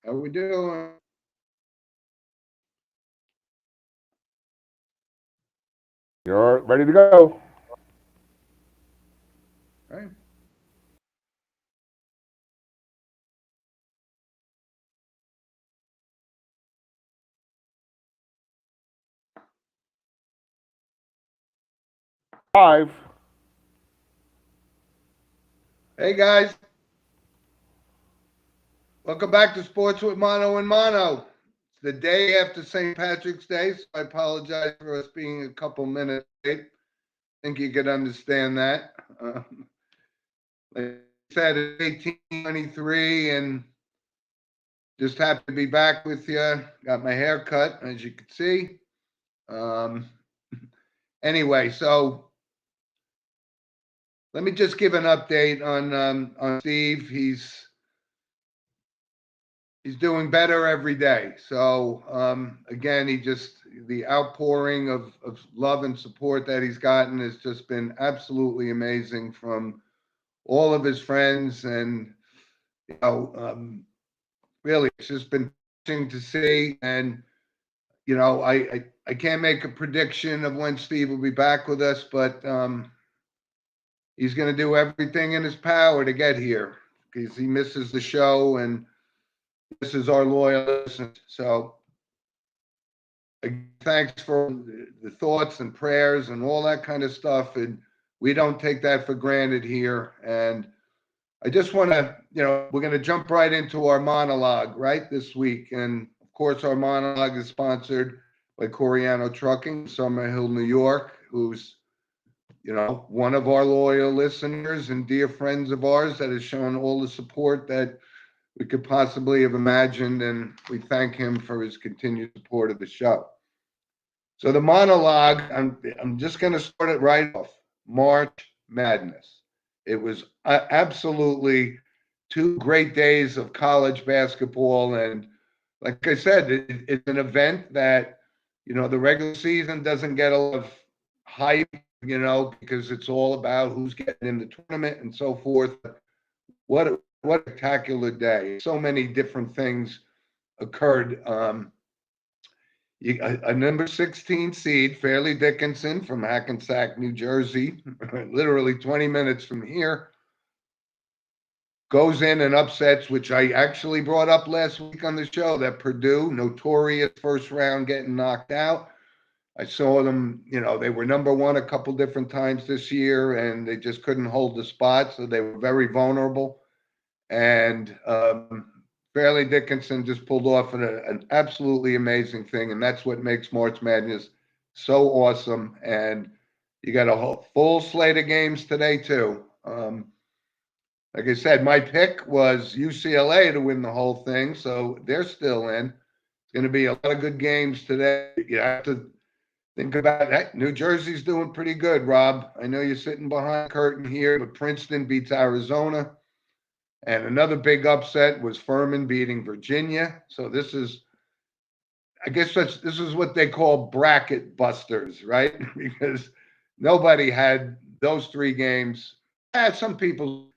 How we doing? You're ready to go. Right. 5. Hey guys, welcome back to Sports with Mono and Mono. It's the day after St. Patrick's Day, so I apologize for us being a couple minutes late. I think you could understand that. Like I said, it's 1823 and just happy to be back with you. Got my hair cut, as you can see. Um, anyway, so let me just give an update on Steve. He's doing better every day. So again, the outpouring of love and support that he's gotten has just been absolutely amazing from all of his friends, and you know, really, it's just been touching to see. And I can't make a prediction of when Steve will be back with us, but he's going to do everything in his power to get here because he misses the show and this is our loyal listeners. So thanks for the thoughts and prayers and all that kind of stuff. And we don't take that for granted here. And I just want to, we're going to jump right into our monologue right this week. And of course, our monologue is sponsored by Coriano Trucking, Summer Hill, New York, who's, one of our loyal listeners and dear friends of ours that has shown all the support that we could possibly have imagined. And we thank him for his continued support of the show. So the monologue, I'm just going to start it right off. March Madness. It was absolutely 2 great days of college basketball, and like I said, it's an event that the regular season doesn't get a lot of hype, because it's all about who's getting in the tournament and so forth. What a spectacular day! So many different things occurred. A number 16 seed, Fairleigh Dickinson from Hackensack, New Jersey, literally 20 minutes from here, goes in and upsets, which I actually brought up last week on the show, that Purdue, notorious first round getting knocked out. I saw them, they were number one a couple different times this year, and they just couldn't hold the spot, so they were very vulnerable. And Fairleigh Dickinson just pulled off an absolutely amazing thing, and that's what makes March Madness so awesome. And you got a whole full slate of games today too. Like I said, my pick was UCLA to win the whole thing, so they're still in. It's going to be a lot of good games today. You have to think about that. New Jersey's doing pretty good, Rob. I know you're sitting behind the curtain here, but Princeton beats Arizona. And another big upset was Furman beating Virginia. So I guess this is what they call bracket busters, right? Because nobody had those 3 games. Some people,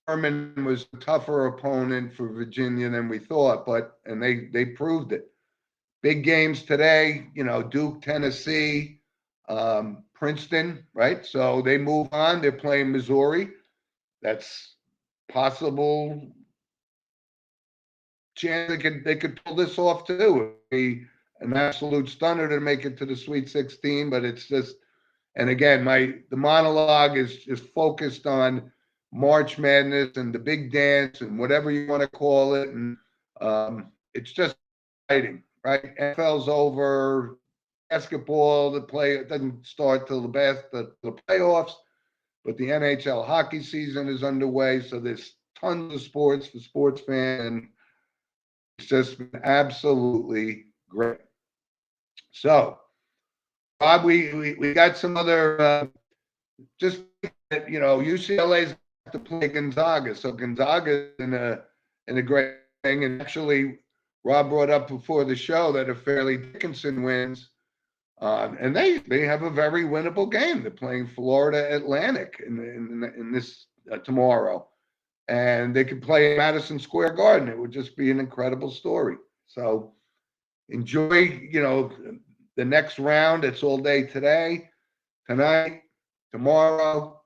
Furman was a tougher opponent for Virginia than we thought, and they proved it. Big games today, Duke, Tennessee, Princeton, right? So they move on. They're playing Missouri. That's possible chance they could pull this off too. It'd be an absolute stunner to make it to the Sweet 16, but it's just. And again, the monologue is just focused on March Madness and the big dance and whatever you want to call it, and it's just exciting, right? NFL's over. Basketball, the play it doesn't start till the playoffs, but the NHL hockey season is underway, so there's tons of sports for sports fans, and it's just been absolutely great. So, Bob, we got some other just UCLA's got to play Gonzaga, so Gonzaga in a great thing. And actually, Rob brought up before the show that if Fairleigh Dickinson wins, and they have a very winnable game. They're playing Florida Atlantic in this tomorrow. and they could play in Madison Square Garden. It would just be an incredible story. So enjoy, the next round. It's all day today, tonight, tomorrow,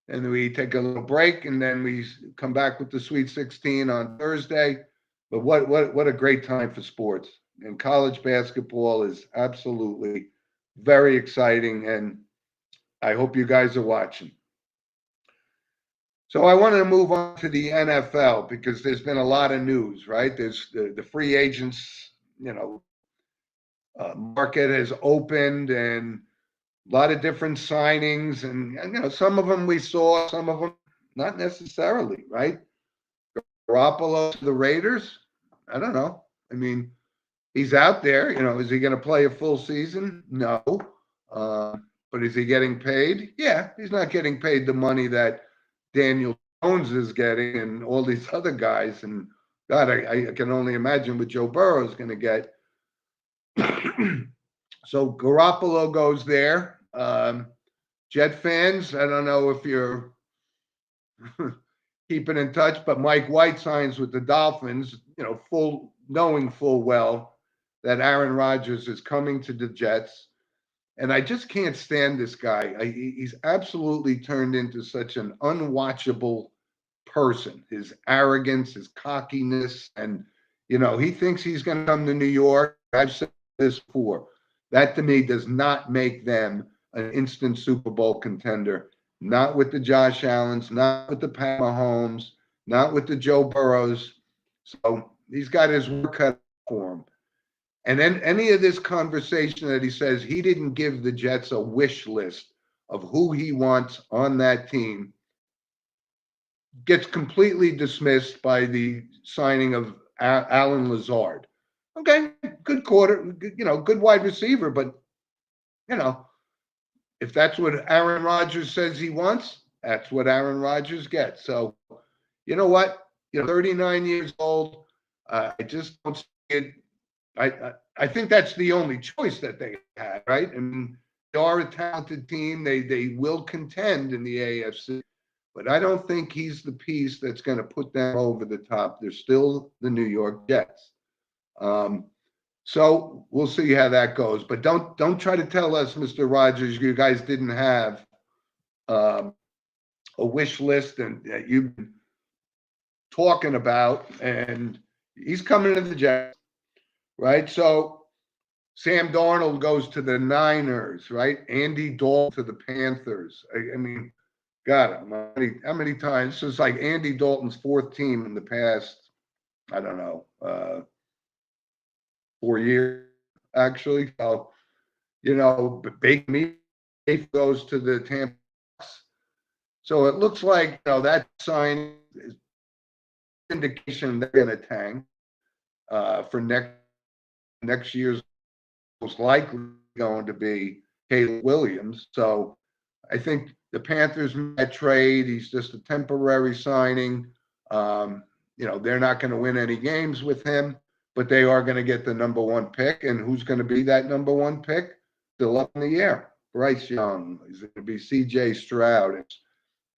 and we take a little break, and then we come back with the Sweet 16 on Thursday. But what a great time for sports. And college basketball is absolutely very exciting, and I hope you guys are watching. So I wanted to move on to the NFL because there's been a lot of news, right? There's the free agents, market has opened and a lot of different signings, and some of them we saw, some of them not necessarily, right? Garoppolo to the Raiders, I don't know. I mean, he's out there. Is he going to play a full season? No. But is he getting paid? Yeah, he's not getting paid the money that Daniel Jones is getting and all these other guys. And God, I can only imagine what Joe Burrow is going to get. So Garoppolo goes there. Jet fans, I don't know if you're keeping in touch, but Mike White signs with the Dolphins, knowing full well that Aaron Rodgers is coming to the Jets. And I just can't stand this guy. He's absolutely turned into such an unwatchable person. His arrogance, his cockiness, and, he thinks he's going to come to New York. I've said this before. That to me does not make them an instant Super Bowl contender. Not with the Josh Allens, not with the Pat Mahomes, not with the Joe Burrows. So he's got his work cut for him. And then any of this conversation that he says he didn't give the Jets a wish list of who he wants on that team gets completely dismissed by the signing of Alan Lazard. Okay, good good wide receiver, but if that's what Aaron Rodgers says he wants, that's what Aaron Rodgers gets. So, you know what? 39 years old. I just don't see it. I think that's the only choice that they had, right? I mean, they are a talented team. They will contend in the AFC, but I don't think he's the piece that's going to put them over the top. They're still the New York Jets. So we'll see how that goes. But don't try to tell us, Mr. Rodgers, you guys didn't have a wish list and that you've been talking about, and he's coming to the Jets, right? So Sam Darnold goes to the Niners, right? Andy Dalton to the Panthers. I mean, God, how many times? This is like Andy Dalton's fourth team in the past, I don't know, 4 years, actually. So, Baker Mayfield goes to the Tampa. So it looks like that sign is indication they're going to tank for next year's most likely going to be Caleb Williams. So I think the Panthers made that trade. He's just a temporary signing. They're not going to win any games with him, but they are going to get the number one pick. And who's going to be that number one pick? Still up in the air. Bryce Young. Is it going to be C.J. Stroud?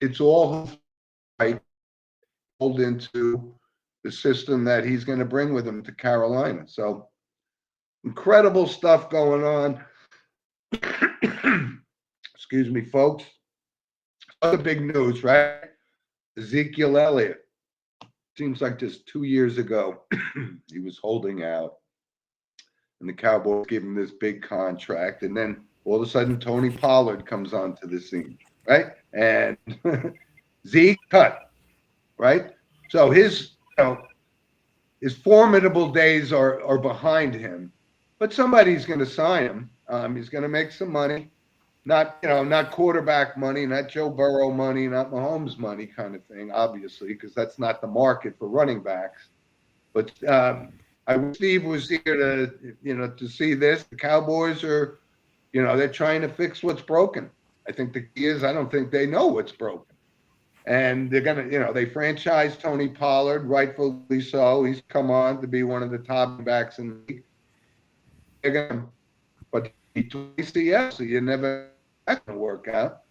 It's all right, hold into the system that he's going to bring with him to Carolina. So incredible stuff going on. Excuse me, folks. Other big news, right? Ezekiel Elliott. Seems like just 2 years ago, he was holding out, and the Cowboys gave him this big contract. And then all of a sudden, Tony Pollard comes onto the scene, right? And Zeke cut, right? So his formidable days are behind him, but somebody's going to sign him. He's going to make some money, not quarterback money, not Joe Burrow money, not Mahomes money kind of thing, obviously, because that's not the market for running backs. But I wish Steve was here to see this. The Cowboys are, they're trying to fix what's broken. I think the key is I don't think they know what's broken. And they're going to, they franchised Tony Pollard, rightfully so. He's come on to be one of the top backs in the league. They're going to, but he twice the yes, so you never, that's going to work out.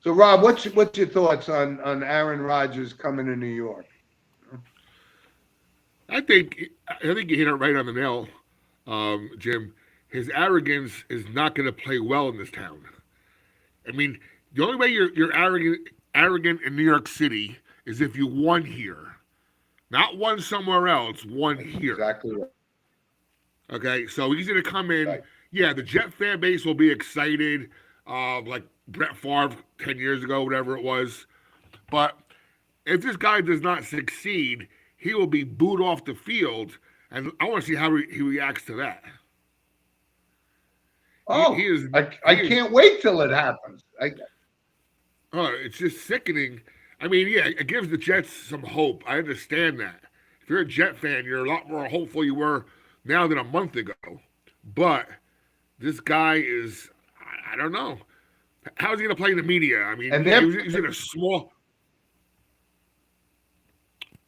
So, Rob, what's your thoughts on Aaron Rodgers coming to New York? I think you hit it right on the nail, Jim. His arrogance is not going to play well in this town. I mean, the only way you're arrogant in New York City is if you won here, not won somewhere else, won here. Exactly right. Okay, so he's going to come in. Right. Yeah, the Jet fan base will be excited, like Brett Favre 10 years ago, whatever it was. But if this guy does not succeed, he will be booed off the field, and I want to see how he reacts to that. Oh, I can't wait till it happens. It's just sickening. I mean, yeah, it gives the Jets some hope. I understand that. If you're a Jet fan, you're a lot more hopeful you were now than a month ago. But this guy is, I don't know. How's he going to play in the media? I mean, he's in a small.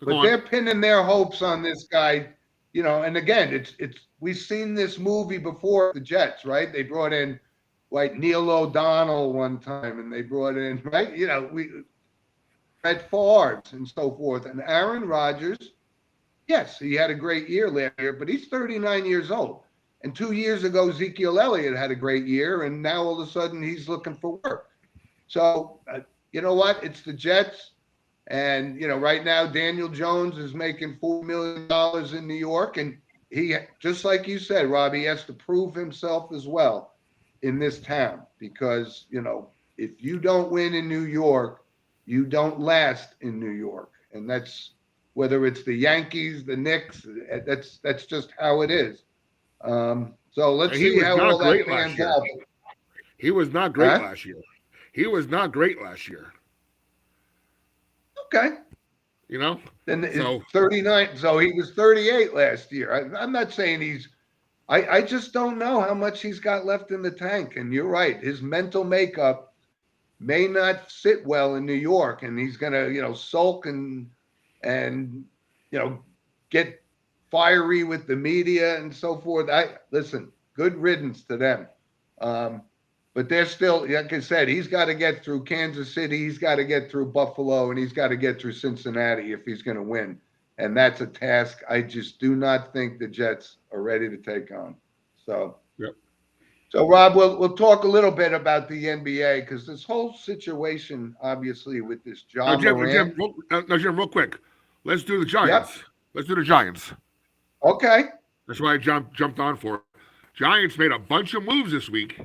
But they're pinning their hopes on this guy, and again, it's we've seen this movie before, the Jets, right? They brought in like Neil O'Donnell one time, and they brought in, right? Brett Favre and so forth. And Aaron Rodgers, yes, he had a great year last year, but he's 39 years old. And 2 years ago, Ezekiel Elliott had a great year, and now all of a sudden he's looking for work. So, you know what? It's the Jets. And, right now, Daniel Jones is making $4 million in New York. And he, just like you said, Rob, he has to prove himself as well in this town. Because, if you don't win in New York, you don't last in New York. And that's whether it's the Yankees, the Knicks, that's just how it is. So let's see how all that pans out. He was not great last year. He was not great last year. Okay. Then so 39. So he was 38 last year. I'm not saying I just don't know how much he's got left in the tank. And you're right. His mental makeup may not sit well in New York, and he's going to, sulk and get fiery with the media and so forth. Listen, good riddance to them. But they're still, like I said, he's got to get through Kansas City, he's got to get through Buffalo, and he's got to get through Cincinnati if he's going to win. And that's a task I just do not think the Jets are ready to take on. So, yep. So Rob, we'll talk a little bit about the NBA, because this whole situation, obviously, with this John Morant. Jim, real quick, let's do the Giants. Yep. Let's do the Giants. Okay. That's why I jumped on for it. Giants made a bunch of moves this week.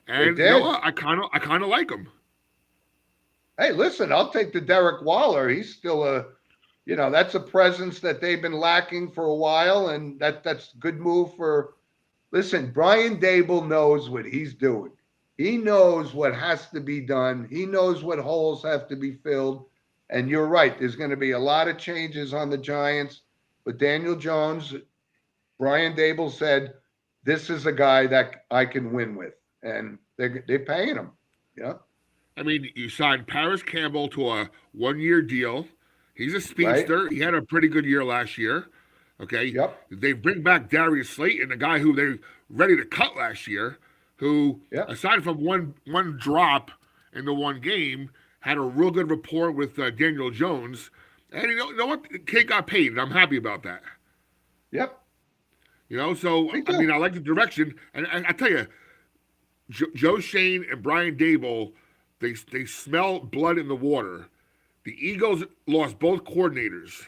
And you know what? I kind of like him. Hey, listen, I'll take the Derek Waller. He's still that's a presence that they've been lacking for a while, and that's a good move for. Listen, Brian Daboll knows what he's doing. He knows what has to be done. He knows what holes have to be filled. And you're right. There's going to be a lot of changes on the Giants. But Daniel Jones, Brian Daboll said, this is a guy that I can win with. And they're paying him. Yeah. I mean, you signed Paris Campbell to a 1-year deal. He's a speedster. Right. He had a pretty good year last year. Okay. Yep. They bring back Darius Slayton, a guy who they're ready to cut last year, who, aside from one drop in the one game, had a real good rapport with Daniel Jones. And you know what? The kid got paid, and I'm happy about that. Yep. So, I mean, I like the direction. And I tell you, Joe Shane and Brian Daboll, they smell blood in the water. The Eagles lost both coordinators.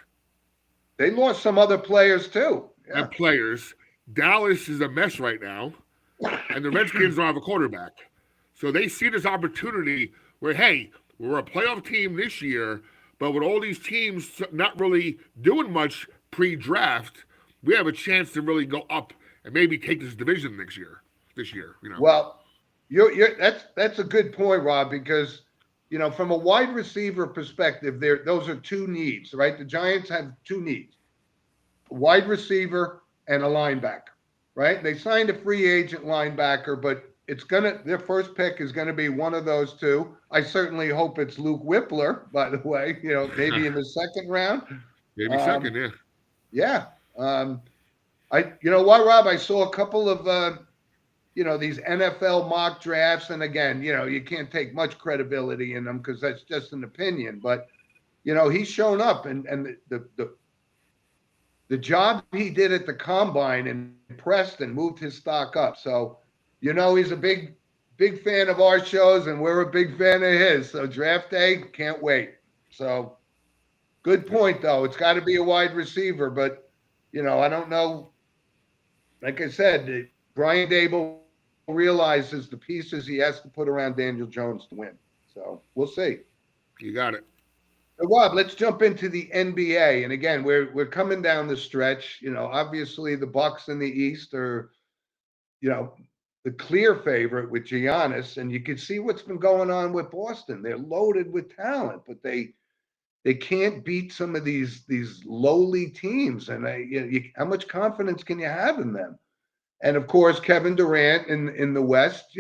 They lost some other players, too. Yeah. And players. Dallas is a mess right now. And the Redskins don't have a quarterback. So they see this opportunity where, hey, we're a playoff team this year, but with all these teams not really doing much pre-draft, we have a chance to really go up and maybe take this division this year. Well, that's a good point, Rob, because from a wide receiver perspective, those are two needs, right? The Giants have two needs: a wide receiver and a linebacker, right? They signed a free agent linebacker, but their first pick is gonna be one of those two. I certainly hope it's Luke Whippler, by the way. Maybe in the second round. Maybe second, yeah. Yeah. You know what, Rob? I saw a couple of these NFL mock drafts. And again, you can't take much credibility in them because that's just an opinion. But, he's shown up and the job he did at the combine and impressed and moved his stock up. So, he's a big fan of our shows and we're a big fan of his. So draft day, can't wait. So good point though. It's got to be a wide receiver, but I don't know. Like I said, Brian Dable realizes the pieces he has to put around Daniel Jones to win. So we'll see. You got it. Rob, let's jump into the NBA. And again, we're coming down the stretch. Obviously the Bucks in the East are, the clear favorite with Giannis, and you can see what's been going on with Boston. They're loaded with talent, but they can't beat some of these lowly teams. And how much confidence can you have in them? And of course, Kevin Durant in the West,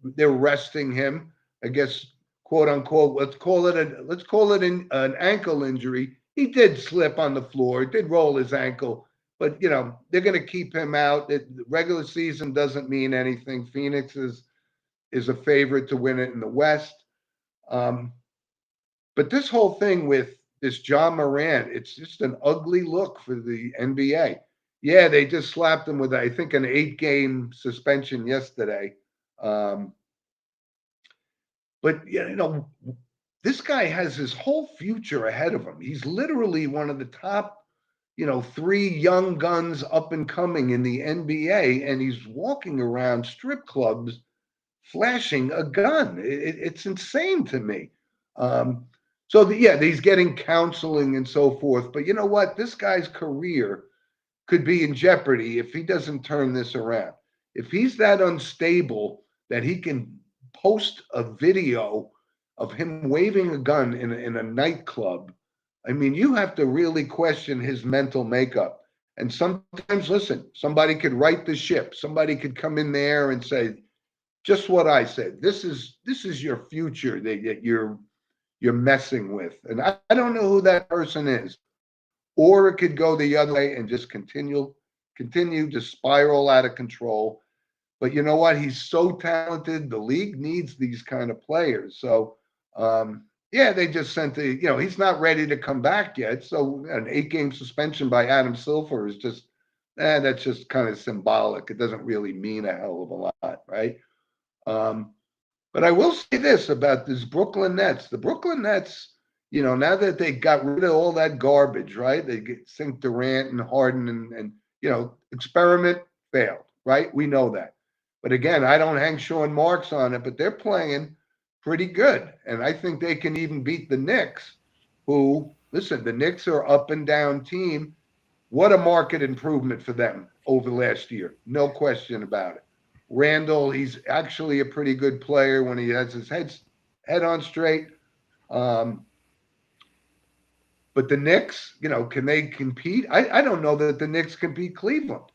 they're resting him, I guess, quote unquote. Let's call it an ankle injury. He did slip on the floor, did roll his ankle, but they're going to keep him out. The regular season doesn't mean anything. Phoenix is a favorite to win it in the West. But this whole thing with this John Morant, it's just an ugly look for the NBA. Yeah, they just slapped him with, I think, an 8-game suspension yesterday. But, this guy has his whole future ahead of him. He's literally one of the top, 3 young guns up and coming in the NBA, and he's walking around strip clubs flashing a gun. It's insane to me. He's getting counseling and so forth. But you know what? This guy's career could be in jeopardy if he doesn't turn this around. If he's that unstable that he can post a video of him waving a gun in a nightclub, I mean, you have to really question his mental makeup. And sometimes, listen, somebody could right the ship. Somebody could come in there and say, just what I said. This is your future that you're messing with. And I don't know who that person is. Or it could go the other way and just continue to spiral out of control. But you know what? He's so talented. The league needs these kind of players. So, they just sent he's not ready to come back yet. So an 8-game suspension by Adam Silver is just, that's just kind of symbolic. It doesn't really mean a hell of a lot, right? But I will say this about this Brooklyn Nets. The Brooklyn Nets, now that they got rid of all that garbage, right? They sink Durant and Harden and experiment failed, right? We know that. But again, I don't hang Sean Marks on it, but they're playing pretty good. And I think they can even beat the Knicks, who, listen, the Knicks are up and down team. What a market improvement for them over last year. No question about it. Randall, he's actually a pretty good player when he has his head on straight. But the Knicks, can they compete? I don't know that the Knicks can beat Cleveland.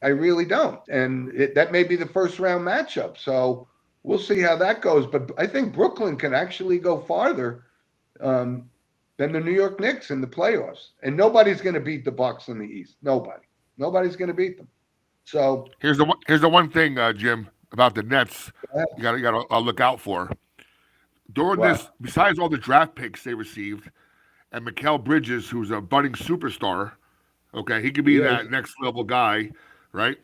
I really don't. And that may be the first round matchup. So we'll see how that goes. But I think Brooklyn can actually go farther than the New York Knicks in the playoffs. And nobody's going to beat the Bucks in the East. Nobody's going to beat them. So here's the one thing, Jim, about the Nets you got to look out for. During this, besides all the draft picks they received, and Mikal Bridges, who's a budding superstar, okay, he could be that next level guy, right?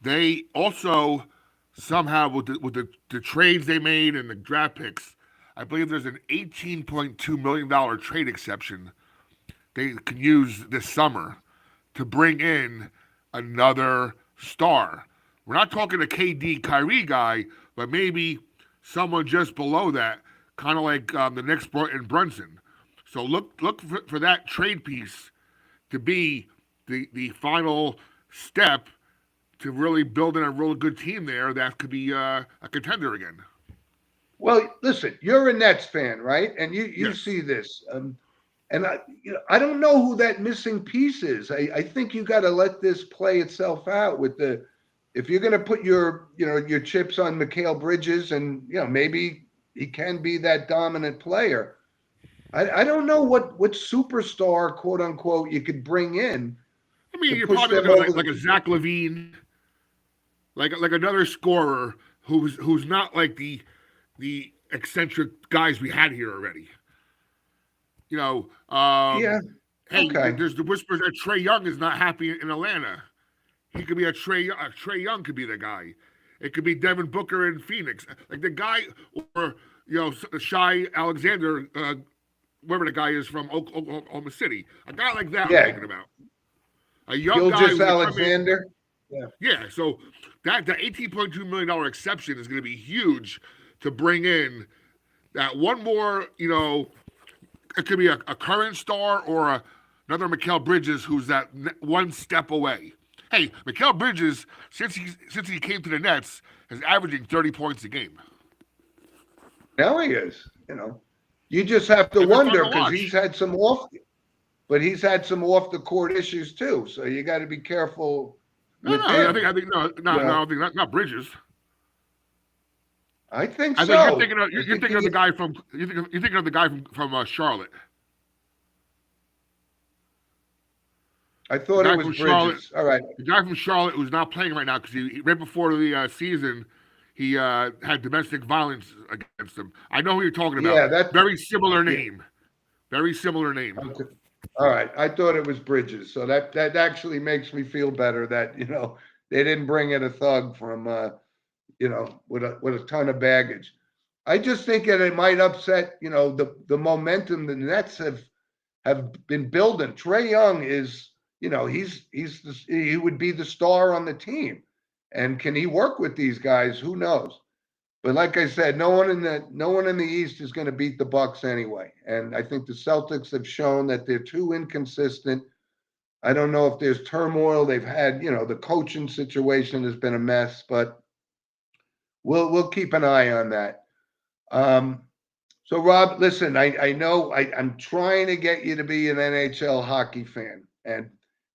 They also somehow with the trades they made and the draft picks, I believe there's an $18.2 million trade exception they can use this summer to bring in another star. We're not talking a KD Kyrie guy, but maybe someone just below that, kind of like the Knicks brought in Brunson. So look for that trade piece to be the final step to really building a really good team there that could be a contender again. Well, listen, you're a Nets fan, right? And you Yes. see this. And I don't know who that missing piece is. I think you got to let this play itself out with if you're going to put your chips on Mikal Bridges and, maybe he can be that dominant player. I don't know what superstar, quote unquote, you could bring in. I mean, to you're push probably them looking over like a Zach LaVine. like another scorer who's not like the eccentric guys we had here already. You know, Yeah. hey, Okay. there's the whispers that Trey Young is not happy in Atlanta. He could be a Trey Young could be the guy. It could be Devin Booker in Phoenix, like the guy, or Shy Alexander, wherever the guy is from Oklahoma City. A guy like that I'm Yeah. thinking about. A young guy Gilgeous who's gonna come in. Alexander. Yeah, so that $18.2 million exception is going to be huge to bring in that one more. It could be a current star or another Mikal Bridges who's that one step away. Hey, Mikal Bridges, since he came to the Nets, is averaging 30 points a game. Now he is. You just have to And they're fun wonder to because watch. he's had some off the court issues too. So you got to be careful with him. I think not Bridges. I think I so. think you're thinking of the guy from from Charlotte. I thought The it guy was from Bridges. Charlotte. All right. The guy from Charlotte who's not playing right now because right before the season he had domestic violence against him. I know who you're talking about. Yeah, that's very similar name. Very similar name. okay. All right. I thought it was Bridges. So that actually makes me feel better that, they didn't bring in a thug from with a ton of baggage. I just think that it might upset, the momentum the Nets have been building. Trey Young is, he would be the star on the team. And can he work with these guys? Who knows? But like I said, no one in the East is going to beat the Bucks anyway. And I think the Celtics have shown that they're too inconsistent. I don't know if there's turmoil they've had. The coaching situation has been a mess, but we'll keep an eye on that. So Rob, listen, I know I'm trying to get you to be an NHL hockey fan, and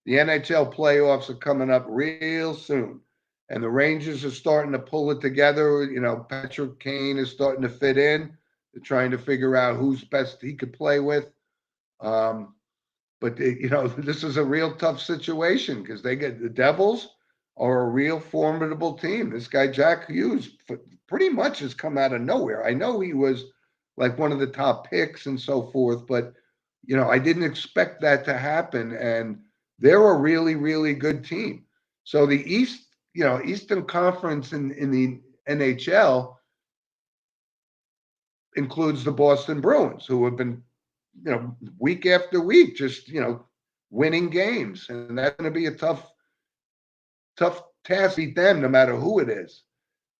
the NHL playoffs are coming up real soon. And the Rangers are starting to pull it together. Patrick Kane is starting to fit in. They're trying to figure out who's best he could play with. But this is a real tough situation because the Devils are a real formidable team. This guy, Jack Hughes, pretty much has come out of nowhere. I know he was like one of the top picks and so forth, but, I didn't expect that to happen. And they're a really, really good team. So the Eastern Conference in the NHL includes the Boston Bruins, who have been, week after week, just, winning games. And that's going to be a tough task to beat them, no matter who it is.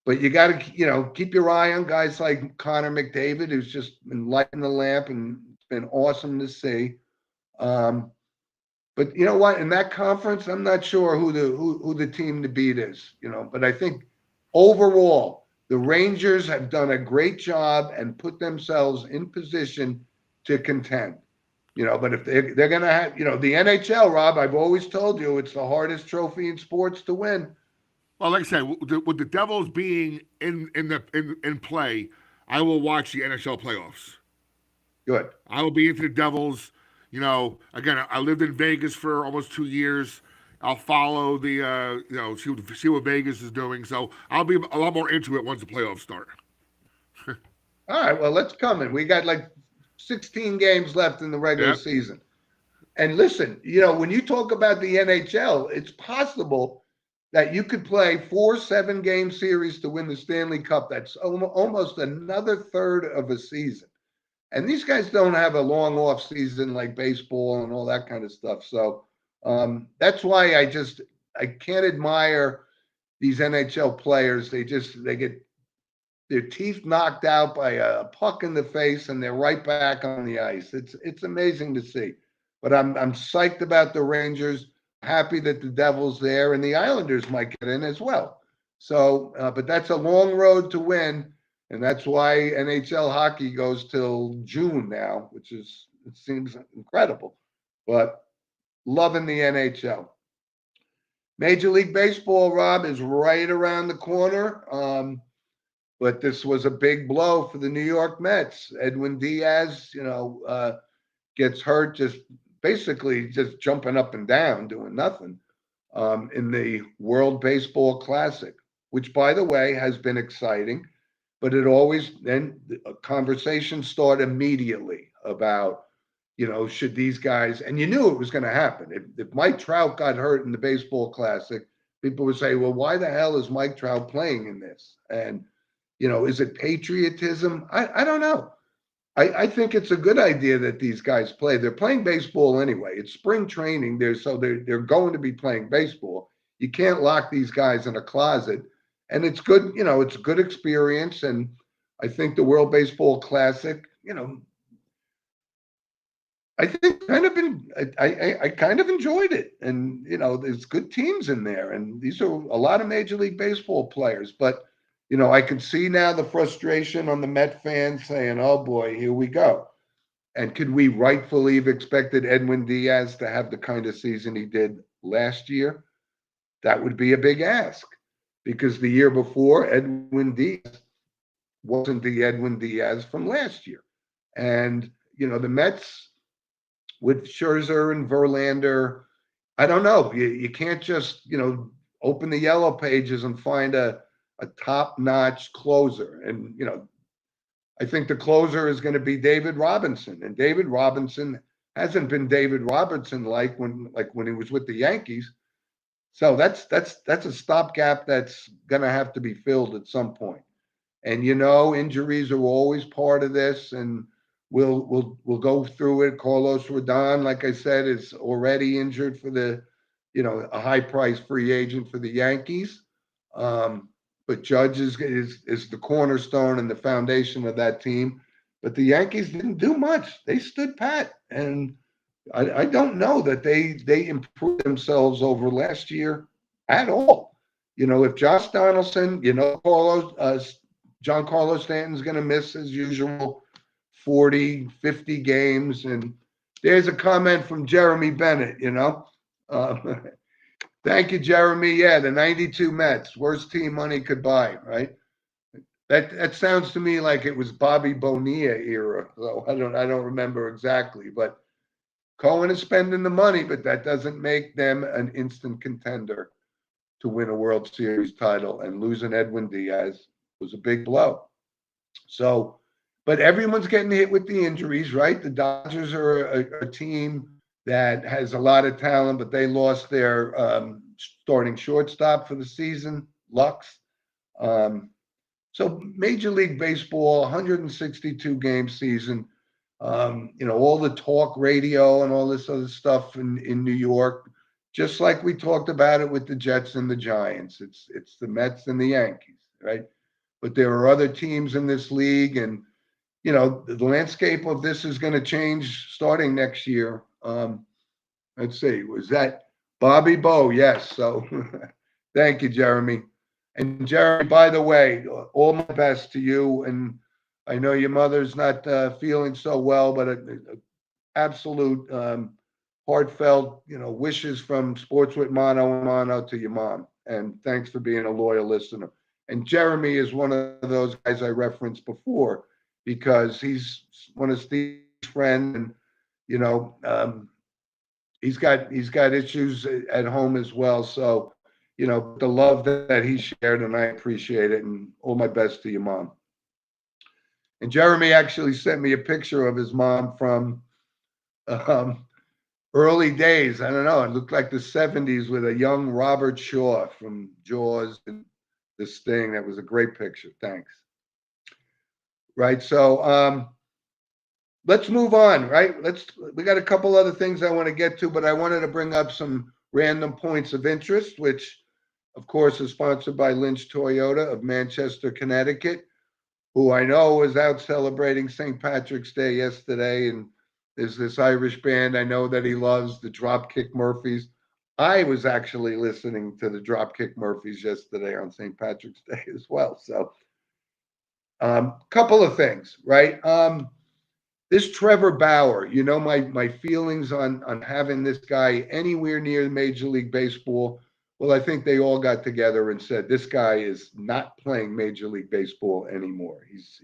But you got to, keep your eye on guys like Connor McDavid, who's just been lighting the lamp, and it's been awesome to see. But you know what? In that conference, I'm not sure who the team to beat is. But I think overall, the Rangers have done a great job and put themselves in position to contend. But if they're going to have, the NHL, Rob, I've always told you it's the hardest trophy in sports to win. Well, like I said, with the Devils being in play, I will watch the NHL playoffs. Good. I will be into the Devils. Again, I lived in Vegas for almost 2 years. I'll follow the, see what Vegas is doing. So I'll be a lot more into it once the playoffs start. All right, well, let's come in. We got like 16 games left in the regular season. And listen, when you talk about the NHL, it's possible that you could play 4 7-game series to win the Stanley Cup. That's almost another third of a season. And these guys don't have a long off season like baseball and all that kind of stuff. So that's why I can't admire these NHL players. They get their teeth knocked out by a puck in the face, and they're right back on the ice. It's amazing to see. But I'm psyched about the Rangers. Happy that the Devils there, and the Islanders might get in as well. So, but that's a long road to win. And that's why NHL hockey goes till June now, it seems incredible, but loving the NHL. Major League Baseball, Rob, is right around the corner. But this was a big blow for the New York Mets. Edwin Diaz, gets hurt just jumping up and down, doing nothing in the World Baseball Classic. which by the way has been exciting, but it always then conversations start immediately about, should these guys, and you knew it was going to happen. If Mike Trout got hurt in the baseball classic, people would say, well, why the hell is Mike Trout playing in this? And, is it patriotism? I don't know. I think it's a good idea that these guys play. They're playing baseball anyway. It's spring training. They're going to be playing baseball. You can't lock these guys in a closet. And it's good, it's a good experience. And I think the World Baseball Classic, I think I kind of enjoyed it. And, there's good teams in there. And these are a lot of Major League Baseball players. But, I can see now the frustration on the Met fans saying, oh boy, here we go. And could we rightfully have expected Edwin Diaz to have the kind of season he did last year? That would be a big ask, because the year before, Edwin Diaz wasn't the Edwin Diaz from last year. And, the Mets with Scherzer and Verlander, I don't know. You can't just, open the yellow pages and find a top-notch closer. And, I think the closer is going to be David Robinson. And David Robinson hasn't been David Robertson like when he was with the Yankees. So that's a stopgap that's going to have to be filled at some point. And injuries are always part of this, and we'll go through it. Carlos Rodon, like I said, is already injured for a high-priced free agent for the Yankees. But Judge is the cornerstone and the foundation of that team. But the Yankees didn't do much. They stood pat, and I don't know that they improved themselves over last year at all. If Josh Donaldson, Giancarlo Stanton's going to miss as usual 40, 50 games. And there's a comment from Jeremy Bennett, Thank you, Jeremy. Yeah, the 92 Mets, worst team money could buy, right? That sounds to me like it was Bobby Bonilla era. So I don't remember exactly, but Cohen is spending the money, but that doesn't make them an instant contender to win a World Series title. And losing Edwin Diaz was a big blow. So, but everyone's getting hit with the injuries, right? The Dodgers are a team that has a lot of talent, but they lost their starting shortstop for the season, Lux. So Major League Baseball, 162 game season. All the talk radio and all this other stuff in New York, just like we talked about it with the Jets and the Giants. It's the Mets and the Yankees, right? But there are other teams in this league, and the landscape of this is going to change starting next year. Let's see, was that Bobby Bo? Yes. So thank you, Jeremy. And Jeremy, by the way, all my best to you. And I know your mother's not feeling so well, but absolute heartfelt, wishes from Sports with Mono and Mono to your mom. And thanks for being a loyal listener. And Jeremy is one of those guys I referenced before, because he's one of Steve's friends, and he's got issues at home as well. So, the love that he shared, and I appreciate it, and all my best to your mom. And Jeremy actually sent me a picture of his mom from early days. I don't know. It looked like the 70s with a young Robert Shaw from Jaws and this thing. That was a great picture. Thanks. Right. So let's move on. Right. We got a couple other things I want to get to, but I wanted to bring up some random points of interest, which, of course, is sponsored by Lynch Toyota of Manchester, Connecticut, who I know was out celebrating St. Patrick's Day yesterday. And there's this Irish band I know that he loves, the Dropkick Murphys. I was actually listening to the Dropkick Murphys yesterday on St. Patrick's Day as well. So couple of things, right? This Trevor Bauer, my feelings on having this guy anywhere near Major League Baseball. Well, I think they all got together and said, this guy is not playing Major League Baseball anymore. He's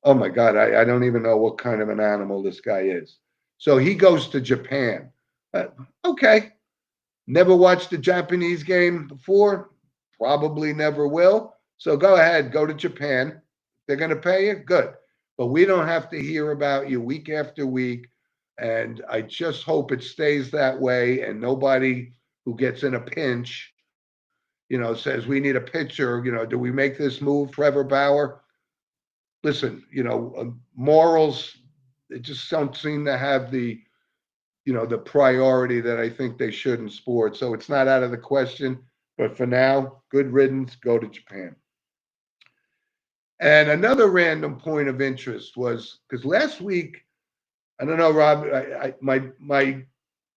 oh my God, I don't even know what kind of an animal this guy is. So he goes to Japan. Okay. Never watched a Japanese game before. probably never will. So go ahead, go to Japan. They're going to pay you, good. But we don't have to hear about you week after week. And I just hope it stays that way and nobody who gets in a pinch, says we need a pitcher, do we make this move, Trevor Bauer? Listen, morals, they just don't seem to have the priority that I think they should in sports. So it's not out of the question. But for now, good riddance, go to Japan. And another random point of interest was because last week, I don't know, Rob, my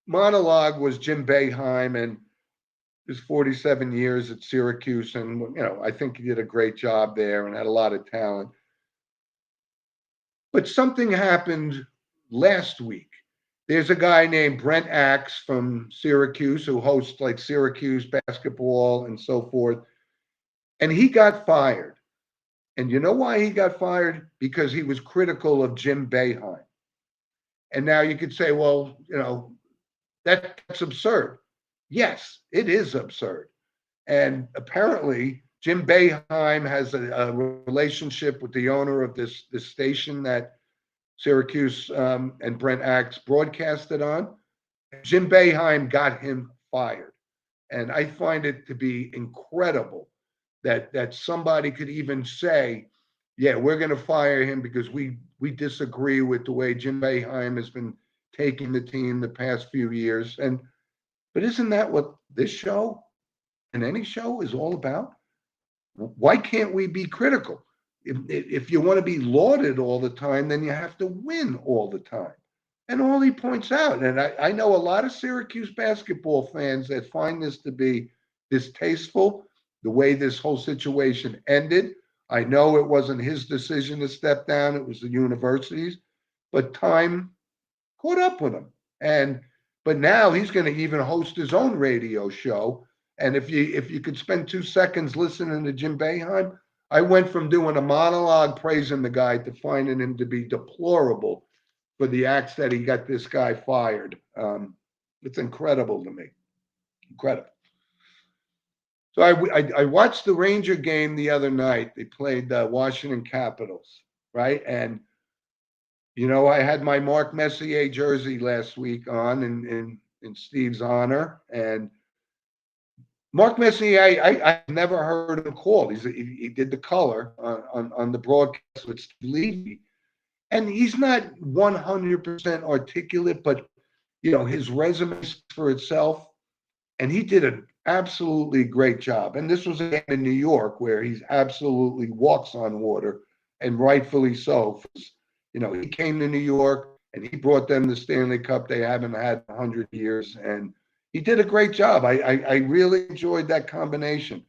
monologue was Jim Boeheim and his 47 years at Syracuse. And, I think he did a great job there and had a lot of talent. But something happened last week. There's a guy named Brent Axe from Syracuse who hosts like Syracuse basketball and so forth. And he got fired. And you know why he got fired? Because he was critical of Jim Boeheim. And now you could say, well, that's absurd. Yes, it is absurd. And apparently, Jim Boeheim has a relationship with the owner of this station that Syracuse and Brent Axe broadcasted on. Jim Boeheim got him fired. And I find it to be incredible that somebody could even say, yeah, we're going to fire him because we disagree with the way Jim Boeheim has been taking the team the past few years. But isn't that what this show and any show is all about? Why can't we be critical? If you want to be lauded all the time, then you have to win all the time. And all he points out, and I know a lot of Syracuse basketball fans that find this to be distasteful, the way this whole situation ended. I know it wasn't his decision to step down, it was the university's, but time caught up with him. But now he's going to even host his own radio show. And if you could spend 2 seconds listening to Jim Boeheim, I went from doing a monologue praising the guy to finding him to be deplorable for the acts that he got this guy fired. It's incredible to me. Incredible. So I watched the Ranger game the other night. They played the Washington Capitals, right? And, I had my Mark Messier jersey last week on in Steve's honor. And Mark Messier, I never heard him called. He did the color on the broadcast with Steve Levy. And he's not 100% articulate, but, his resume speaks for itself. And he did an absolutely great job. And this was again in New York, where he absolutely walks on water, and rightfully so. He came to New York and he brought them the Stanley Cup they haven't had in 100 years. And he did a great job. I really enjoyed that combination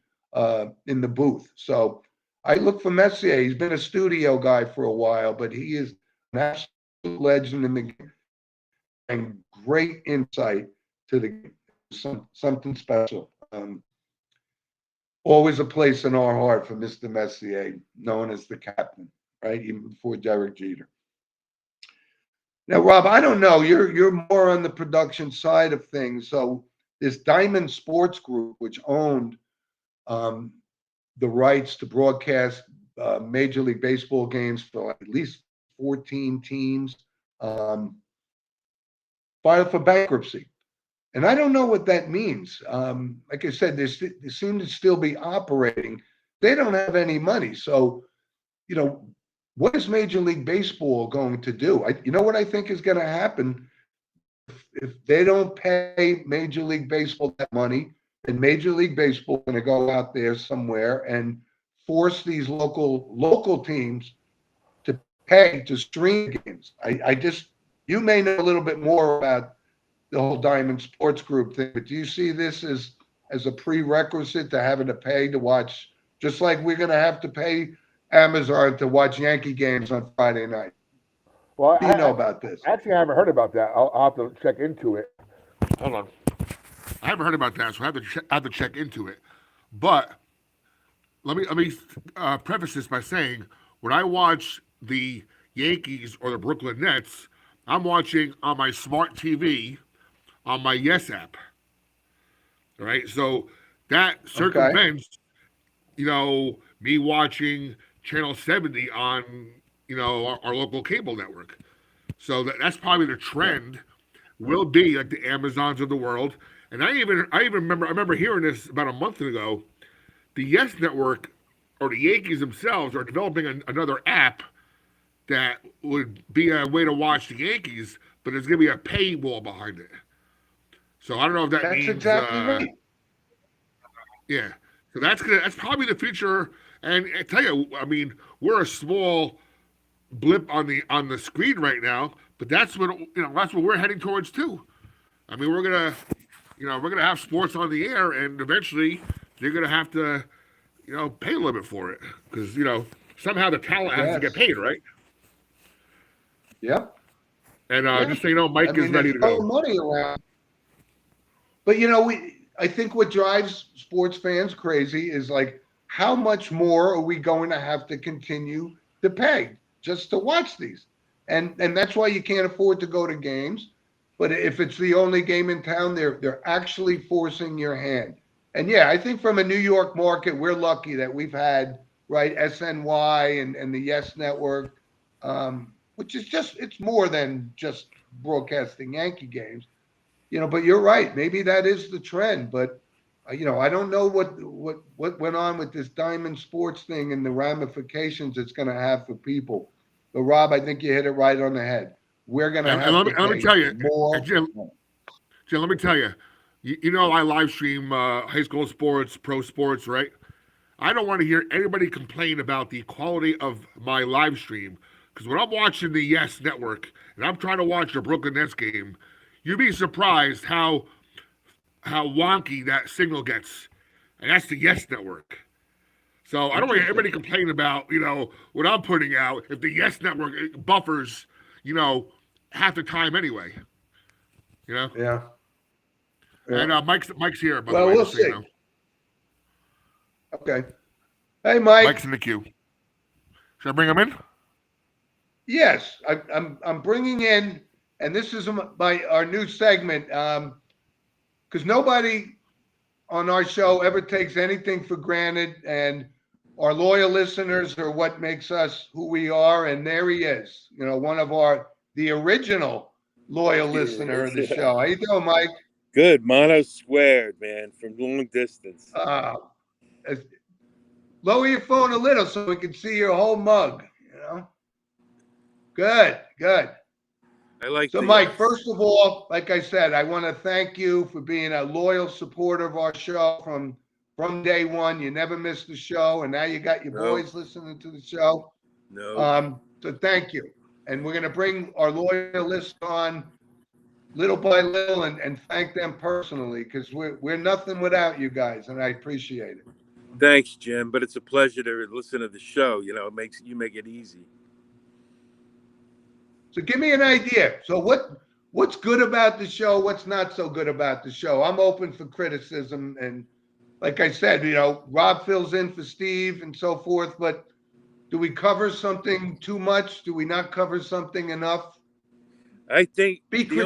in the booth. So I look for Messier. He's been a studio guy for a while, but he is an absolute legend in the game and great insight to the game. Something special. Always a place in our heart for Mr. Messier, known as the captain, right? Even before Derek Jeter. Now, Rob, I don't know. You're more on the production side of things. So this Diamond Sports Group, which owned the rights to broadcast Major League Baseball games for at least 14 teams, filed for bankruptcy. And I don't know what that means. Like I said, they seem to still be operating. They don't have any money. So, what is Major League Baseball going to do? You know what I think is going to happen? If they don't pay Major League Baseball that money, then Major League Baseball is going to go out there somewhere and force these local teams to pay to stream games. You may know a little bit more about the whole Diamond Sports Group thing, but do you see this as a prerequisite to having to pay to watch, just like we're going to have to pay Amazon to watch Yankee games on Friday night? Well, What do you know about this? Actually, I haven't heard about that. I'll have to check into it. Hold on. I haven't heard about that, so I have to check into it. But let me preface this by saying, when I watch the Yankees or the Brooklyn Nets, I'm watching on my smart TV on my Yes app. All right, so that circumvents me watching Channel 70 on, our local cable network. So that's probably the trend will be like the Amazons of the world. And I remember hearing this about a month ago. The Yes Network or the Yankees themselves are developing another app that would be a way to watch the Yankees, but there's going to be a paywall behind it. So I don't know if that That's means exactly right. yeah. So that's probably the future. And I tell you, I mean, we're a small blip on the screen right now, but that's what we're heading towards too. I mean, we're gonna have sports on the air, and eventually they're gonna have to pay a little bit for it because somehow the talent has to get Yes. paid, right? Yep. And Yeah. just so you know, Mike I mean, is ready there's to no go. money around. But I think what drives sports fans crazy is like, how much more are we going to have to continue to pay just to watch these? And that's why you can't afford to go to games. But if it's the only game in town, they're actually forcing your hand. And yeah, I think from a New York market, we're lucky that we've had right SNY and the Yes Network, which is it's more than just broadcasting Yankee games. But you're right. Maybe that is the trend. But I don't know what went on with this Diamond Sports thing and the ramifications it's going to have for people. But Rob, I think you hit it right on the head. We're going to And have to let me pay tell you, more. Jim, let me tell you, I live stream high school sports, pro sports, right? I don't want to hear anybody complain about the quality of my live stream because when I'm watching the Yes Network and I'm trying to watch the Brooklyn Nets game, you'd be surprised how wonky that signal gets, and that's the Yes Network. So I don't want to hear anybody complain about what I'm putting out if the Yes Network buffers half the time anyway. Yeah. And Mike's here by the Well, way. we'll Just so you see. know. Okay. Hey, Mike. Mike's in the queue. Should I bring him in? Yes, I'm bringing in, and this is our new segment, because nobody on our show ever takes anything for granted, and our loyal listeners are what makes us who we are. And there he is, one of the original loyal listener of the show. How you doing, Mike? Good, mono squared, man, from long distance. Uh, Lower your phone a little so we can see your whole mug. Good. I like. So, Mike, first of all, like I said, I want to thank you for being a loyal supporter of our show from day one. You never missed the show, and now you got your boys listening to the show. No. So thank you. And we're going to bring our loyal list on little by little and thank them personally because we're nothing without you guys, and I appreciate it. Thanks, Jim. But it's a pleasure to listen to the show. It makes you make it easy. So give me an idea. So what's good about the show? What's not so good about the show? I'm open for criticism. And like I said, Rob fills in for Steve and so forth. But do we cover something too much? Do we not cover something enough? I think the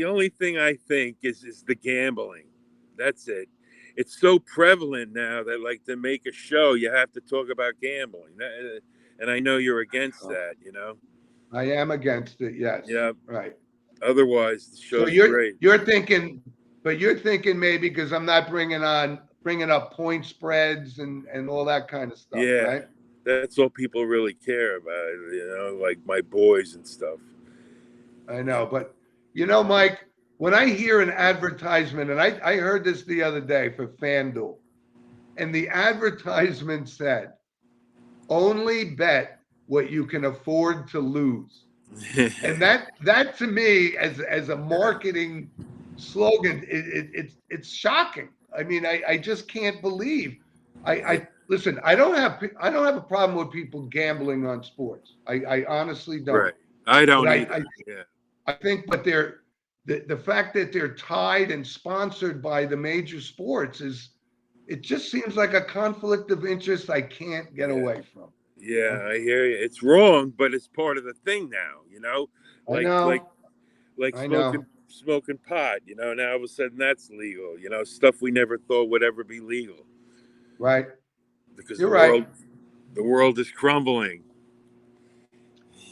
only thing I think is the gambling. That's it. It's so prevalent now that like to make a show, you have to talk about gambling. And I know you're against that, I am against it. Yes. Yeah. Right. Otherwise, the show's great. You're thinking maybe because I'm not bringing up point spreads and all that kind of stuff. Yeah. Right. That's all people really care about, like my boys and stuff. I know, but Mike, when I hear an advertisement, and I heard this the other day for FanDuel, and the advertisement said, only bet what you can afford to lose. And that to me as a marketing slogan, it's shocking. I mean, I just can't believe. I listen, I don't have a problem with people gambling on sports. I honestly don't. Right. I don't either. I think, but the fact that they're tied and sponsored by the major sports it just seems like a conflict of interest I can't get away from. Yeah, I hear you. It's wrong, but it's part of the thing now, Like smoking pot, now all of a sudden that's legal, stuff we never thought would ever be legal. Right. because You're right. the world is crumbling.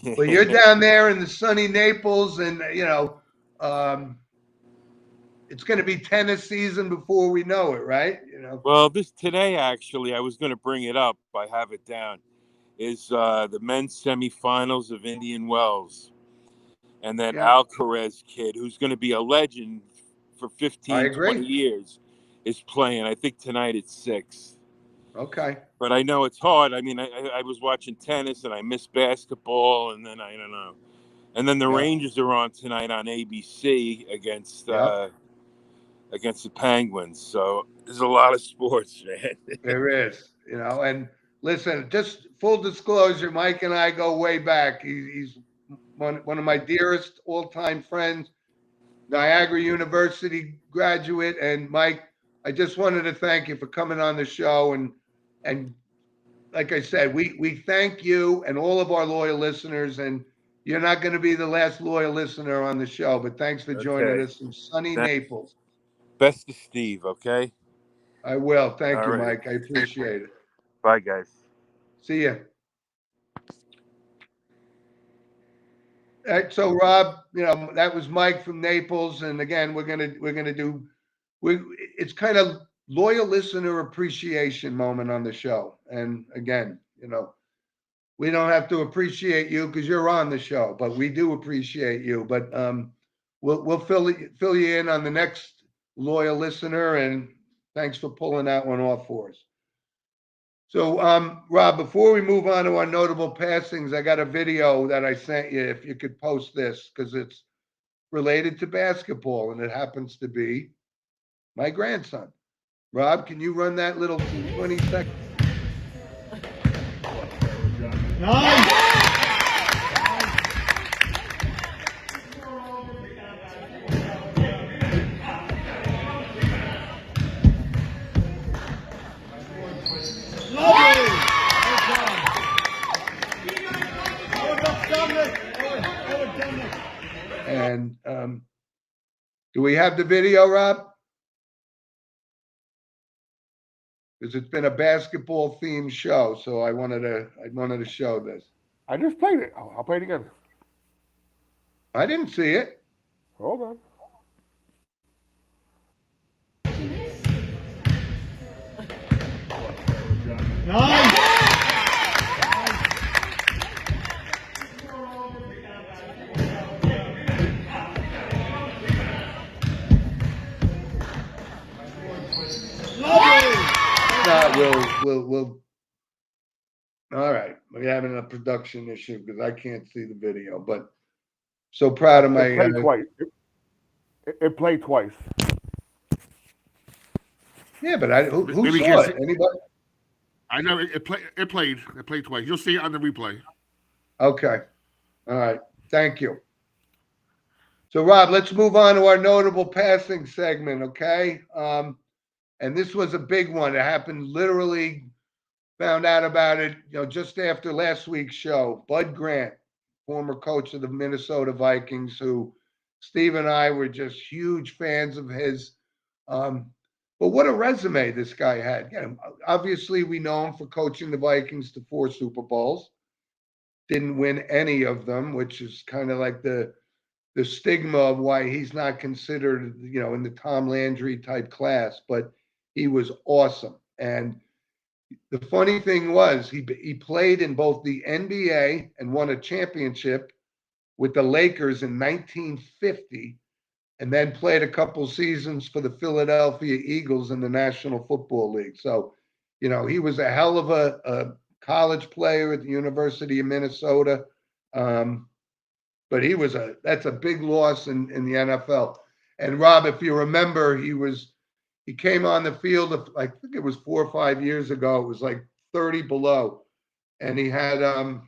Well, you're down there in the sunny Naples, and it's going to be tennis season before we know it, right? Well, this today actually, I was going to bring it up. I have it down. Is the men's semifinals of Indian Wells, and that Yeah, Alcaraz kid, who's going to be a legend for I 15, 20 agree. years, is playing. I think tonight at 6. Okay. But I know it's hard. I mean, I was watching tennis and I missed basketball, and then I don't know. And then the Yep. Rangers are on tonight on ABC Yep. against the Penguins. So there's a lot of sports, man. There is, and listen, just full disclosure, Mike and I go way back. He's one of my dearest all-time friends, Niagara University graduate. And Mike, I just wanted to thank you for coming on the show. And like I said, we thank you and all of our loyal listeners. And you're not going to be the last loyal listener on the show, but thanks for joining Okay. us from sunny Thank- Naples. Best to Steve, okay? I will. Thank All you, right. Mike. I appreciate it. Bye, guys. See ya. All right, so Rob, that was Mike from Naples, and again, we're gonna do it's kind of loyal listener appreciation moment on the show. And again, we don't have to appreciate you because you're on the show, but we do appreciate you. But we'll fill you in on the next loyal listener, and thanks for pulling that one off for us. So, Rob, before we move on to our notable passings, I got a video that I sent you. If you could post this, because it's related to basketball, and it happens to be my grandson. Rob, can you run that little 20 seconds? And do we have the video, Rob? Because it's been a basketball themed show, so I wanted to show this. I just played it. I'll play it again. I didn't see it. Hold on. We'll. All right, we're having a production issue because I can't see the video, but so proud of my. It played twice. It played twice. Yeah, but who Maybe you saw can't it? see- Anybody? I know it played twice. You'll see it on the replay. Okay. All right. Thank you. So, Rob, let's move on to our notable passing segment, okay? And this was a big one. It happened literally, found out about it, just after last week's show. Bud Grant, former coach of the Minnesota Vikings, who Steve and I were just huge fans of his. But what a resume this guy had. Obviously, we know him for coaching the Vikings to 4 Super Bowls. Didn't win any of them, which is kind of like the stigma of why he's not considered, in the Tom Landry type class. But he was awesome. And the funny thing was he played in both the NBA and won a championship with the Lakers in 1950, and then played a couple seasons for the Philadelphia Eagles in the National Football League. So, he was a hell of a college player at the University of Minnesota. But that's a big loss in the NFL. And Rob, if you remember, he came on the field, I think it was 4 or 5 years ago. It was like 30 below. And he had a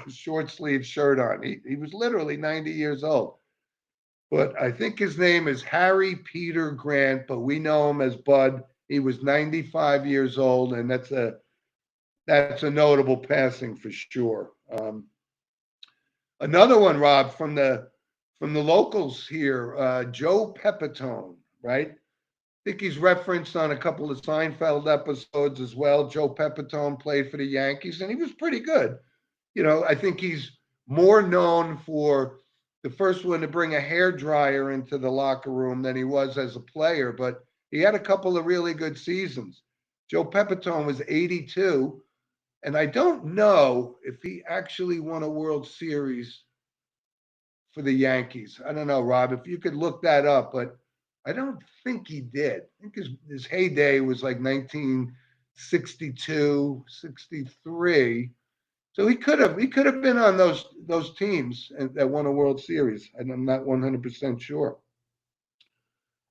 short sleeve shirt on. He was literally 90 years old. But I think his name is Harry Peter Grant, but we know him as Bud. He was 95 years old, and that's a notable passing for sure. Another one, Rob, from the locals here, Joe Pepitone, right? think he's referenced on a couple of Seinfeld episodes as well. Joe Pepitone played for the Yankees, and he was pretty good. I think he's more known for the first one to bring a hair dryer into the locker room than he was as a player, but he had a couple of really good seasons. Joe Pepitone was 82, and I don't know if he actually won a World Series for the Yankees. I don't know, Rob, if you could look that up, but I don't think he did. I think his heyday was like 1962, 63. So he could have been on those teams that won a World Series, and I'm not 100% sure.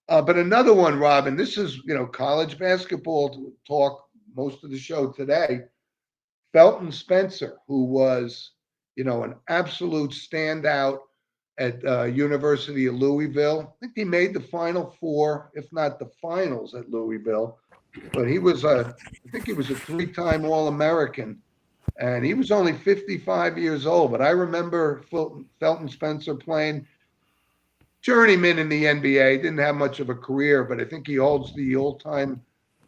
But another one, Robin, this is college basketball talk most of the show today. Felton Spencer, who was an absolute standout at University of Louisville. I think he made the Final Four, if not the finals, at Louisville. But I think he was a 3-time All-American. And he was only 55 years old. But I remember Felton Spencer playing journeyman in the NBA. Didn't have much of a career, but I think he holds the all-time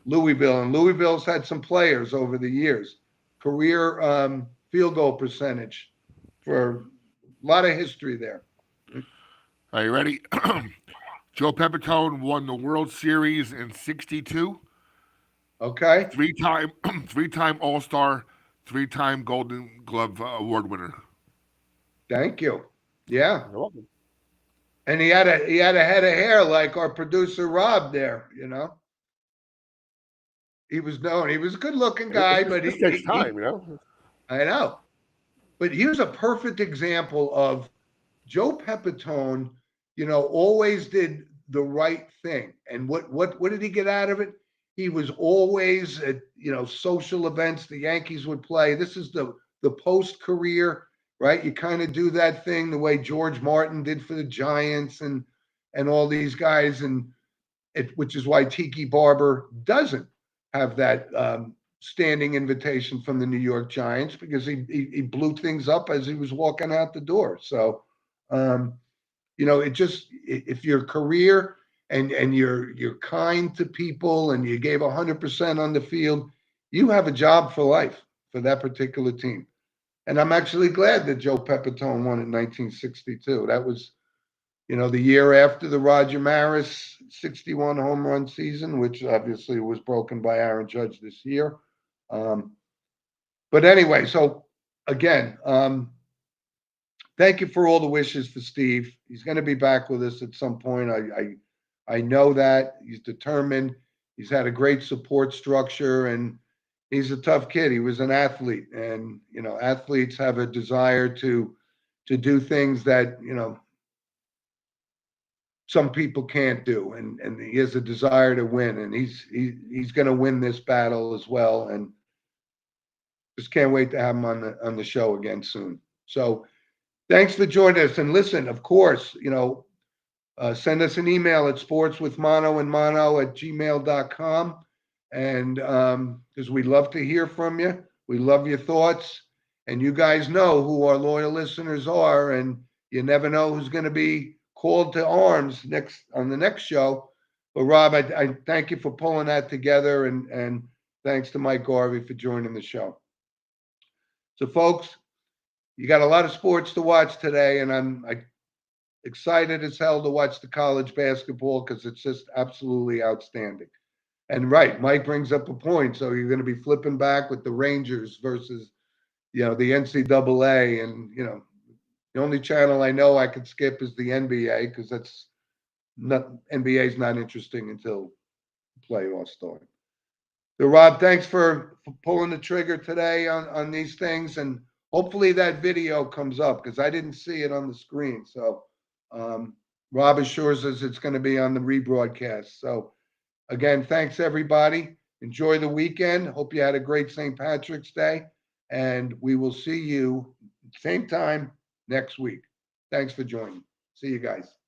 Louisville. And Louisville's had some players over the years. Career field goal percentage for a lot of history there. Are you ready? Joe Pepitone won the World Series in '62. Okay. Three-time All-Star, 3-time Golden Glove Award winner. Thank you. Yeah. You're welcome. And he had a head of hair like our producer Rob there. He was known. He was a good-looking guy, but it takes time, I know. But here's a perfect example of Joe Pepitone. Always did the right thing. And what did he get out of it? He was always at social events the Yankees would play. This is the post-career, right? You kind of do that thing the way George Martin did for the Giants and all these guys, which is why Tiki Barber doesn't have that standing invitation from the New York Giants, because he blew things up as he was walking out the door. So if your career and you're kind to people and you gave 100% on the field, you have a job for life for that particular team. And I'm actually glad that Joe Pepitone won in 1962. That was, the year after the Roger Maris 61 home run season, which obviously was broken by Aaron Judge this year. But anyway, so again, thank you for all the wishes for Steve. He's going to be back with us at some point. I know that. He's determined. He's had a great support structure, and he's a tough kid. He was an athlete, and athletes have a desire to do things that some people can't do, and he has a desire to win, and he's going to win this battle as well. And just can't wait to have him on the show again soon. So thanks for joining us. And listen, of course, send us an email at sportswithmono@gmail.com. And because we love to hear from you. We love your thoughts. And you guys know who our loyal listeners are. And you never know who's going to be called to arms on the next show. But Rob, I thank you for pulling that together. And thanks to Mike Garvey for joining the show. So folks, you got a lot of sports to watch today, and I'm excited as hell to watch the college basketball because it's just absolutely outstanding. And right, Mike brings up a point. So you're going to be flipping back with the Rangers versus, the NCAA. And, the only channel I know I could skip is the NBA because NBA is not interesting until playoffs start. So Rob, thanks for pulling the trigger today on these things. And hopefully that video comes up because I didn't see it on the screen. So Rob assures us it's going to be on the rebroadcast. So again, thanks everybody. Enjoy the weekend. Hope you had a great St. Patrick's Day. And we will see you same time next week. Thanks for joining. See you guys.